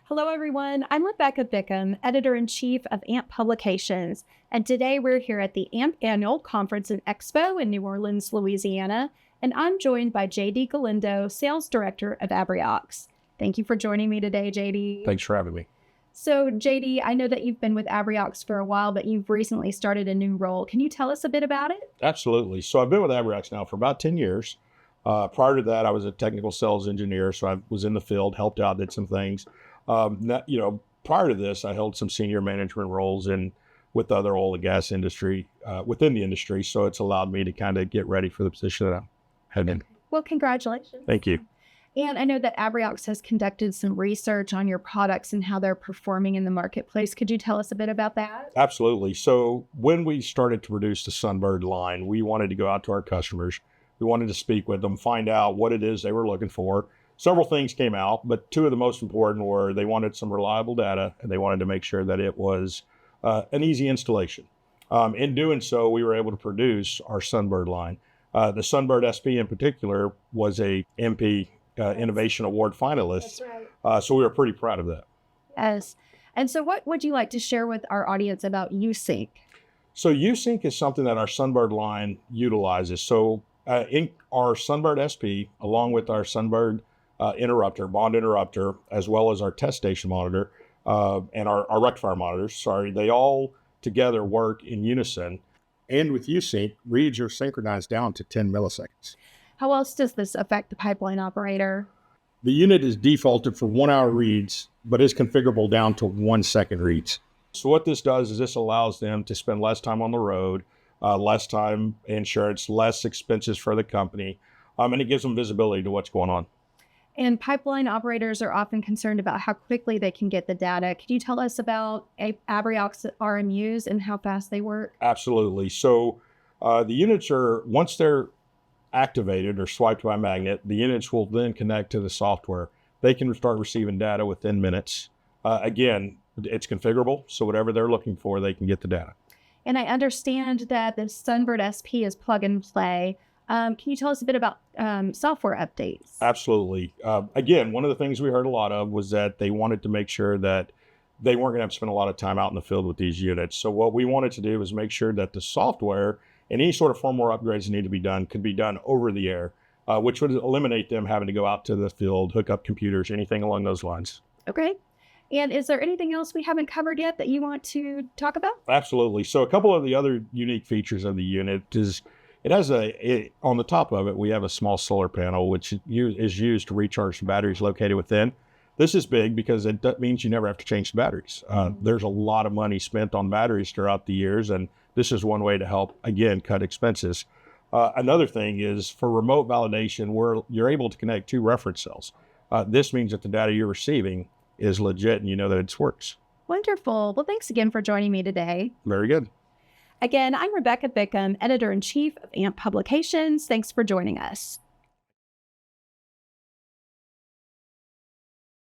Hello, everyone. I'm Rebecca Bickham, Editor-in-Chief of AMP Publications, and today we're here at the AMP Annual Conference and Expo in New Orleans, Louisiana, and I'm joined by JD Galindo, Sales Director of Abriox. Thank you for joining me today, JD. Thanks for having me. So, JD, I know that you've been with Abriox for a while, but you've recently started a new role. Can you tell us a bit about it? Absolutely. So I've been with Abriox now for about 10 years. Prior to that, I was a technical sales engineer, so I was in the field, helped out, did some things. Prior to this, I held some senior management roles with other oil and gas industry, within the industry. So it's allowed me to kind of get ready for the position that I'm heading in. Well, congratulations. Thank you. And I know that Abriox has conducted some research on your products and how they're performing in the marketplace. Could you tell us a bit about that? Absolutely. So when we started to produce the Sunbird line, we wanted to go out to our customers. We wanted to speak with them, find out what it is they were looking for. Several things came out, but two of the most important were they wanted some reliable data and they wanted to make sure that it was an easy installation. In doing so, we were able to produce our Sunbird line. The Sunbird SP in particular was a AMPP Innovation Award finalist. That's right. So we were pretty proud of that. Yes. And so what would you like to share with our audience about USync? So USync is something that our Sunbird line utilizes. So in our Sunbird SP, along with our Sunbird bond interrupter, as well as our test station monitor and our rectifier monitors, they all together work in unison. And with USync, reads are synchronized down to 10 milliseconds. How else does this affect the pipeline operator? The unit is defaulted for 1 hour reads, but is configurable down to 1 second reads. So what this does is this allows them to spend less time on the road, less time insurance, less expenses for the company, and it gives them visibility to what's going on. And pipeline operators are often concerned about how quickly they can get the data. Could you tell us about Abriox RMUs and how fast they work? Absolutely. So the units once they're activated or swiped by magnet, the units will then connect to the software. They can start receiving data within minutes. Again, it's configurable, so whatever they're looking for, they can get the data. And I understand that the Sunbird SP is plug and play. Can you tell us a bit about software updates? Absolutely. Again, one of the things we heard a lot of was that they wanted to make sure that they weren't going to have to spend a lot of time out in the field with these units. So what we wanted to do was make sure that the software and any sort of firmware upgrades that need to be done could be done over the air, which would eliminate them having to go out to the field, hook up computers, anything along those lines. Okay. And is there anything else we haven't covered yet that you want to talk about? Absolutely. So a couple of the other unique features of the unit is it has on the top of it, we have a small solar panel, which is used to recharge the batteries located within. This is big because that means you never have to change the batteries. There's a lot of money spent on batteries throughout the years, and this is one way to help, again, cut expenses. Another thing is for remote validation, where you're able to connect two reference cells. This means that the data you're receiving is legit and you know that it works. Wonderful. Well, thanks again for joining me today. Very good. Again, I'm Rebecca Bickham, Editor-in-Chief of AMP Publications. Thanks for joining us.